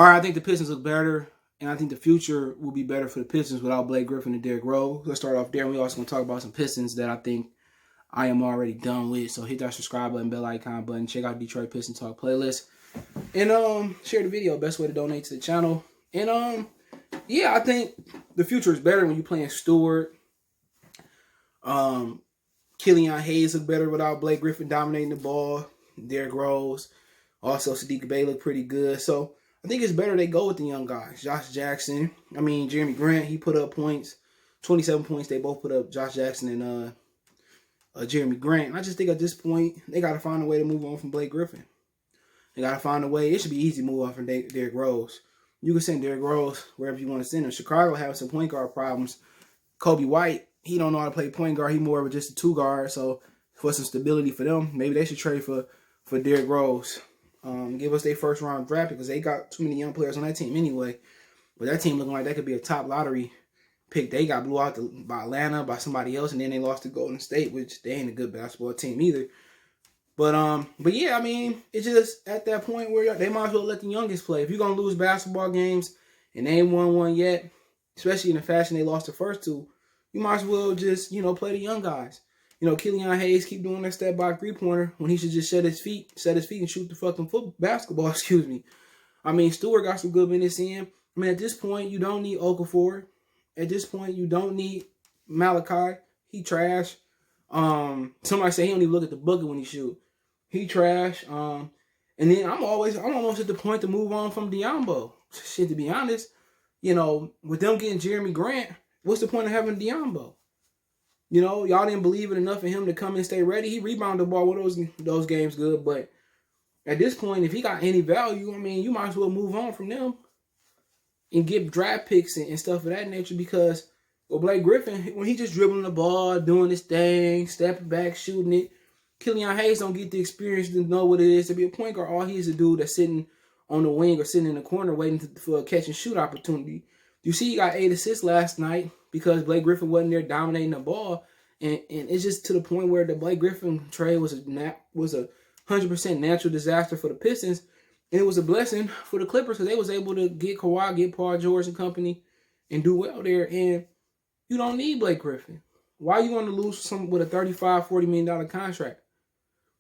All right, I think the Pistons look better, and I think the future will be better for the Pistons without Blake Griffin and Derrick Rose. Let's start off there, and we're also going to talk about some Pistons that I think I am already done with. So hit that subscribe button, bell icon button, check out Detroit Pistons Talk playlist, and share the video. Best way to donate to the channel. And yeah, I think the future is better when you're playing Stewart. Killian Hayes look better without Blake Griffin dominating the ball. Derrick Rose. Also, Saddiq Bey look pretty good. So I think it's better they go with the young guys. Josh Jackson. Jeremy Grant, he put up points. 27 points. They both put up, Josh Jackson and Jeremy Grant. And I just think at this point, they got to find a way to move on from Blake Griffin. They got to find a way. It should be easy to move on from Derrick Rose. You can send Derrick Rose wherever you want to send him. Chicago has some point guard problems. Kobe White, he don't know how to play point guard. He more of just a two guard. So for some stability for them, maybe they should trade for Derrick Rose. Give us their first round draft because they got too many young players on that team anyway. But that team looking like that could be a top lottery pick. They got blew out by Atlanta, by somebody else, and then they lost to Golden State, which they ain't a good basketball team either. But yeah, it's just at that point where they might as well let the youngest play. If you're gonna lose basketball games and they ain't won one yet, especially in the fashion they lost the first two, you might as well just play the young guys. Killian Hayes keep doing that step back 3-pointer when he should just set his feet and shoot the fucking basketball. Excuse me. Stewart got some good minutes in. At this point, you don't need Okafor. At this point, you don't need Malachi. He trash. Somebody say he don't even look at the bucket when he shoot. He trash. And then I'm almost at the point to move on from Diambo. Shit, to be honest, with them getting Jeremy Grant, what's the point of having Diambo? Y'all didn't believe it enough in him to come and stay ready. He rebounded the ball with those games good, but at this point, if he got any value, you might as well move on from them and get draft picks and stuff of that nature because Blake Griffin, when he just dribbling the ball, doing his thing, stepping back, shooting it, Killian Hayes don't get the experience to know what it is to be a point guard. All he is a dude that's sitting on the wing or sitting in the corner waiting for a catch and shoot opportunity. You see he got 8 assists last night because Blake Griffin wasn't there dominating the ball. And it's just to the point where the Blake Griffin trade was a 100% natural disaster for the Pistons. And it was a blessing for the Clippers because they was able to get Kawhi, get Paul George and company and do well there. And you don't need Blake Griffin. Why are you going to lose with a $35, $40 million contract?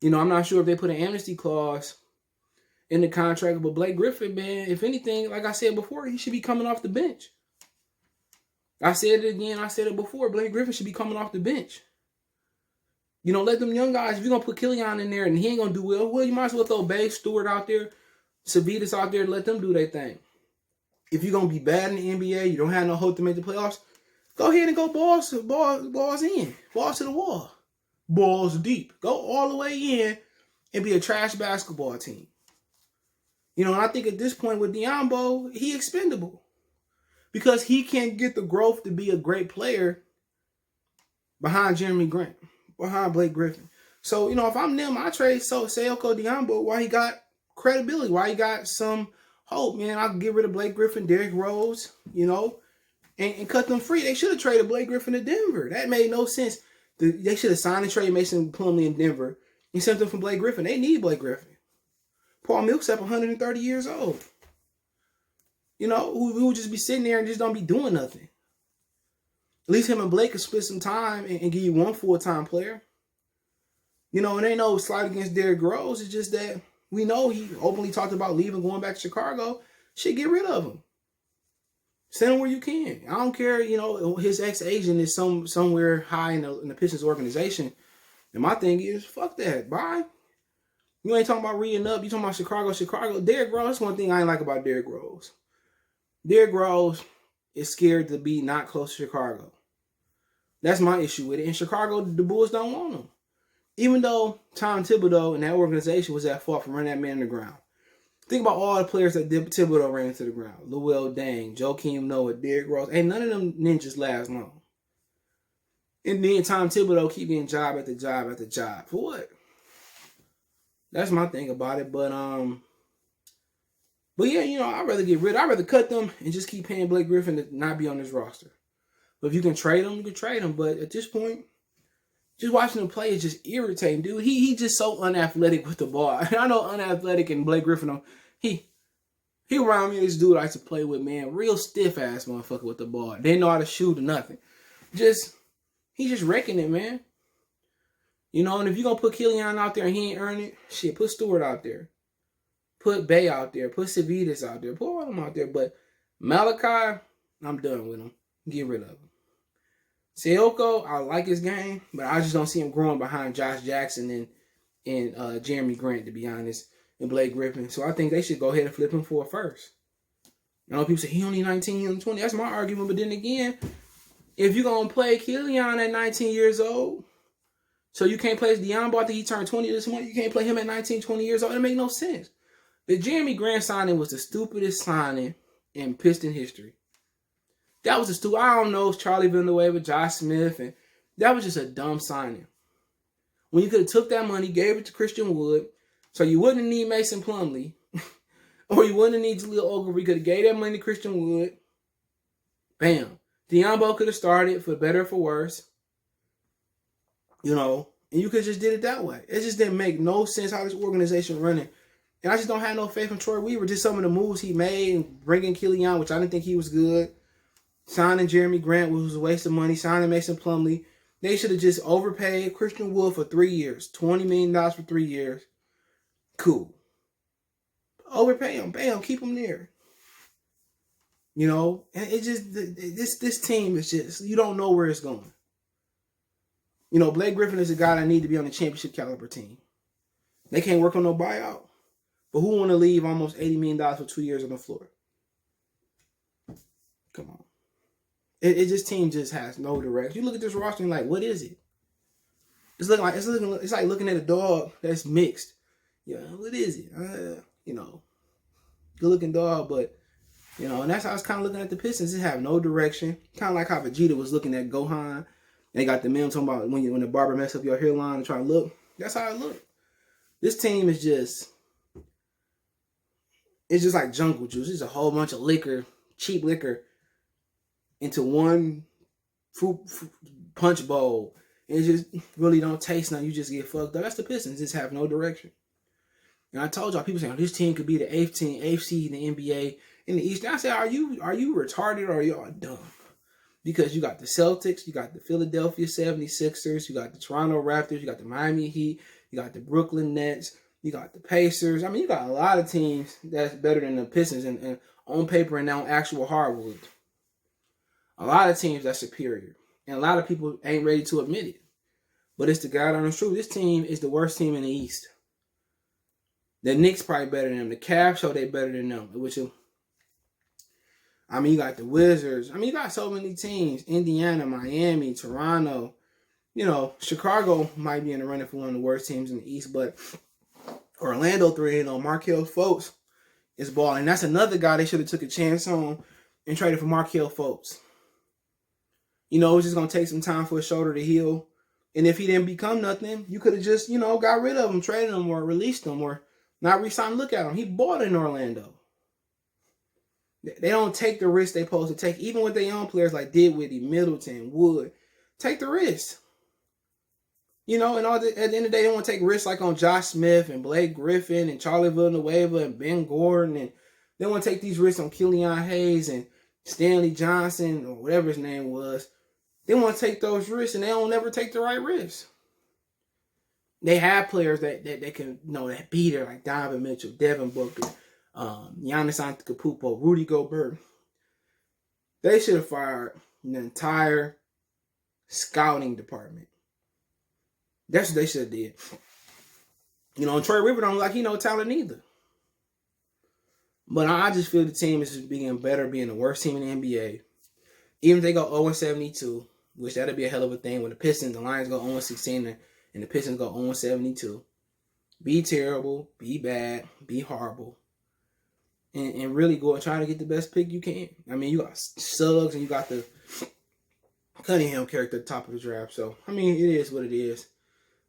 I'm not sure if they put an amnesty clause in the contract, but Blake Griffin, man, if anything, like I said before, he should be coming off the bench. I said it again, I said it before, Blake Griffin should be coming off the bench. Let them young guys, if you're going to put Killian in there and he ain't going to do well, you might as well throw Bay, Stewart out there, Savitas out there, and let them do their thing. If you're going to be bad in the NBA, you don't have no hope to make the playoffs, go ahead and go balls in, balls to the wall, balls deep. Go all the way in and be a trash basketball team. And I think at this point with Diambo, he expendable. Because he can't get the growth to be a great player behind Jeremy Grant, behind Blake Griffin. So, if I'm them, I trade Seoko Diambo while he got credibility, while he got some hope, man. I can get rid of Blake Griffin, Derrick Rose, and cut them free. They should have traded Blake Griffin to Denver. That made no sense. They should have signed and traded Mason Plumlee in Denver and sent them from Blake Griffin. They need Blake Griffin. Paul Millsap, 130 years old. Who would just be sitting there and just don't be doing nothing. At least him and Blake could split some time and give you one full-time player. And ain't no slight against Derrick Rose. It's just that we know he openly talked about leaving, going back to Chicago. Shit, get rid of him. Send him where you can. I don't care, his ex-agent is somewhere high in the Pistons organization. And my thing is, fuck that. Bye. You ain't talking about reading up. You talking about Chicago. Derrick Rose, that's one thing I ain't like about Derrick Rose. Derrick Rose is scared to be not close to Chicago. That's my issue with it. In Chicago, the Bulls don't want him. Even though Tom Thibodeau and that organization was at fault for running that man in the ground. Think about all the players that Thibodeau ran into the ground. Luol Deng, Joakim Noah, Derrick Rose. Ain't none of them ninjas last long. And then Tom Thibodeau keep getting job after job after job. For what? That's my thing about it. But yeah, I'd rather cut them and just keep paying Blake Griffin to not be on this roster. But if you can trade him, you can trade him. But at this point, just watching him play is just irritating, dude. He just so unathletic with the ball. I know unathletic and Blake Griffin, he He around me, this dude I used to play with, man. Real stiff ass motherfucker with the ball. Didn't know how to shoot or nothing. He's just wrecking it, man. You know, and if you're going to put Killian out there and he ain't earn it, shit, put Stewart out there. Put Bay out there. Put Civitas out there. Put all of them out there. But Malachi, I'm done with him. Get rid of him. Seoko, I like his game, but I just don't see him growing behind Josh Jackson and Jeremy Grant, to be honest, and Blake Griffin. So I think they should go ahead and flip him for a first. I know people say he only 19, he only 20. That's my argument. But then again, if you're going to play Killian at 19 years old, so you can't play Dion Ball, I think he turned 20 this month. You can't play him at 19, 20 years old. It make no sense. The Jeremy Grant signing was the stupidest signing in Piston history. That was a stupid. I don't know, Charlie Villanueva, Josh Smith, and that was just a dumb signing. When you could have took that money, gave it to Christian Wood, so you wouldn't need Mason Plumlee, or you wouldn't need Jaleel Ogilvy. You could have gave that money to Christian Wood. Bam. Dion could have started for better or for worse. You know, and you could have just did it that way. It just didn't make no sense how this organization running. And I just don't have no faith in Troy Weaver. Just some of the moves he made, and bringing Killian, which I didn't think he was good. Signing Jeremy Grant, which was a waste of money. Signing Mason Plumlee. They should have just overpaid Christian Wood for 3 years. $20 million for 3 years. Cool. Overpay him. Bam. Keep him there. You know? And it just, this team is just, you don't know where it's going. You know, Blake Griffin is a guy that need to be on a championship caliber team. They can't work on no buyout. But who want to leave almost $80 million for 2 years on the floor? Come on. This team just has no direction. You look at this roster and like, what is it? It's like looking at a dog that's mixed. Yeah, what is it? You know, good looking dog, but you know, and that's how I was kind of looking at the Pistons. They have no direction. Kind of like how Vegeta was looking at Gohan. And they got the meme talking about when the barber mess up your hairline and try to look. That's how it look. This team is just, it's just like jungle juice. It's a whole bunch of liquor, cheap liquor, into one fruit punch bowl. And it just really don't taste nothing. You just get fucked up. That's the Pistons. Just have no direction. And I told y'all, people saying, oh, this team could be the 8th seed in the NBA in the East. And I said, are you retarded or are y'all dumb? Because you got the Celtics, you got the Philadelphia 76ers, you got the Toronto Raptors, you got the Miami Heat, you got the Brooklyn Nets, you got the Pacers. I mean, you got a lot of teams that's better than the Pistons and on paper and now actual hardwood. A lot of teams that's superior. And a lot of people ain't ready to admit it. But it's the God honest truth. This team is the worst team in the East. The Knicks probably better than them. The Cavs show they better than them. I mean, you got the Wizards. I mean, you got so many teams. Indiana, Miami, Toronto. You know, Chicago might be in the running for one of the worst teams in the East. But Orlando 3-0. Markelle Fultz is balling. That's another guy they should have took a chance on and traded for Markelle Fultz. You know, it's just going to take some time for his shoulder to heal. And if he didn't become nothing, you could have just, you know, got rid of him, traded him, or released him, or not re-signed. Look at him. He bought in Orlando. They don't take the risk they supposed to take. Even with their young players like Dinwiddie, Middleton, Wood. Take the risk. You know, and at the end of the day, they want to take risks like on Josh Smith and Blake Griffin and Charlie Villanueva and Ben Gordon. And they want to take these risks on Killian Hayes and Stanley Johnson or whatever his name was. They want to take those risks, and they don't never take the right risks. They have players that can, you know, that beat her, like Donovan Mitchell, Devin Booker, Giannis Antetokounmpo, Rudy Gobert. They should have fired the entire scouting department. That's what they should have did. You know, and Troy Weaver don't look like he no talent either. But I just feel the team is just being better, being the worst team in the NBA. Even if they go 0-72, which that'd be a hell of a thing. When the Pistons, the Lions go 0-16, and the Pistons go 0-72. Be terrible, be bad, be horrible. And really go and try to get the best pick you can. I mean, you got Suggs and you got the Cunningham character at the top of the draft. So, I mean, it is what it is.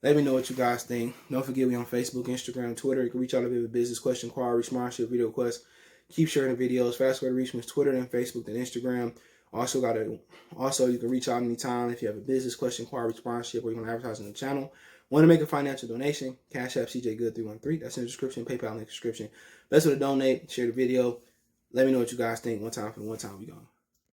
Let me know what you guys think. Don't forget we on Facebook, Instagram, Twitter. You can reach out to me with business question, query, sponsorship, video requests. Keep sharing the videos. Fast way to reach me is Twitter, then Facebook, then Instagram. Also, you can reach out anytime if you have a business question, query, sponsorship, or you want to advertise on the channel. Want to make a financial donation? Cash App CJ Good 313. That's in the description. PayPal in the description. Best way to donate. Share the video. Let me know what you guys think. One time for the one time we gone.